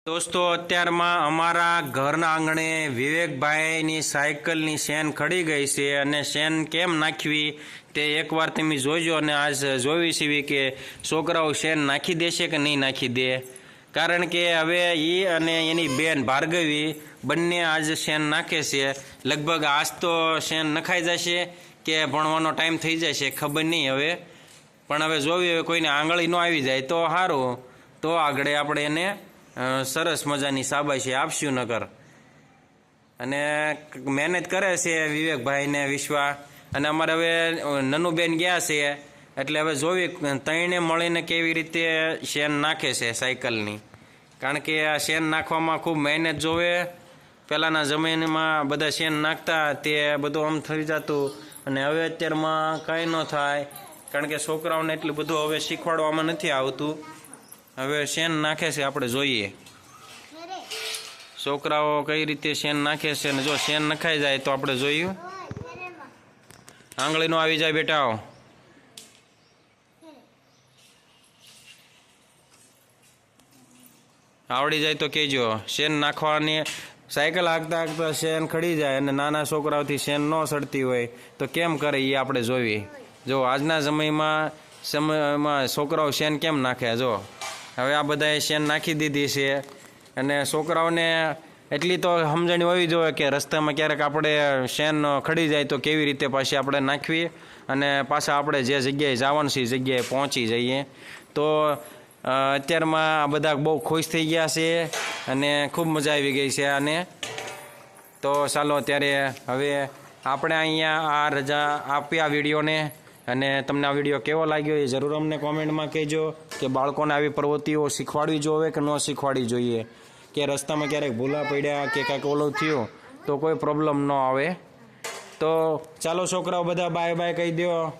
દોસ્તો અત્યારમાં અમારા ઘરના આંગણે વિવેકભાઈની સાયકલની શેન ખડી ગઈ છે અને શેન કેમ નાખવી તે એકવાર તમે જોઈજો અને આજ જોવી છે કે છોકરાઓ શેન નાખી દેશે કે નહીં નાખી દે, કારણ કે હવે એ અને એની બેન ભાર્ગવી બંને આજ શેન નાખે છે. લગભગ આજ તો શેન નખાઈ જશે કે ભણવાનો ટાઈમ થઈ જશે ખબર નહીં હવે, પણ હવે જોવી હવે કોઈને આંગળી ન આવી જાય તો સારું, તો આગળ આપણે એને સરસ મજાની શાબાશી આપશું નગર. અને મહેનત કરે છે વિવેકભાઈને વિશ્વા, અને અમારે હવે નનુબેન ગયા છે એટલે હવે જોવી ત્રણે મળીને કેવી રીતે શેન નાખે છે સાયકલની, કારણ કે આ શેન નાખવામાં ખૂબ મહેનત જોવે. પહેલાંના જમાનામાં બધા શેન નાખતા તે બધું આમ થઈ જતું, અને હવે અત્યારમાં કાંઈ ન થાય, કારણ કે છોકરાઓને એટલું બધું હવે શીખવાડવામાં નથી આવતું. હવે શેન નાખે છે આપણે જોઈએ છોકરાઓ કઈ રીતે શેન નાખે છે, અને જો શેન નખાઈ જાય તો આપણે જોયું. આંગળી નો આવી જાય બેટા, આવડી જાય તો કહેજો. શેન નાખવાની સાયકલ હાંકતા હાંકતા શેન ખડી જાય અને નાના છોકરાઓથી શેન ન સડતી હોય તો કેમ કરે એ આપણે જોઈએ. જો આજના સમયમાં છોકરાઓ શેન કેમ નાખે, જો હવે આ બધાએ શેન નાખી દીધી છે. અને છોકરાઓને એટલી તો સમજણ હોવી જોઈએ કે રસ્તામાં ક્યારેક આપણે શેન ખડી જાય તો કેવી રીતે પાછી આપણે નાખવી, અને પાછા આપણે જે જગ્યાએ જવાનું છે એ જગ્યાએ પહોંચી જઈએ. તો અત્યારમાં આ બધા બહુ ખુશ થઈ ગયા છે અને ખૂબ મજા આવી ગઈ છે આને. તો ચાલો ત્યારે હવે આપણે અહીંયા આ રજા આપી આ વિડીયોને, અને તમને આ વિડીયો કેવો લાગ્યો એ જરૂર અમને કોમેન્ટમાં કહેજો, કે બાળકોને આવી પ્રવૃત્તિઓ શીખવાડવી જોઈએ કે ન શીખવાડવી જોઈએ, કે રસ્તામાં ક્યારેક ભૂલા પડ્યા કે કાંઈક ઓલું થયું તો કોઈ પ્રોબ્લેમ ન આવે. તો ચાલો છોકરાઓ બધા બાય બાય કહી દો.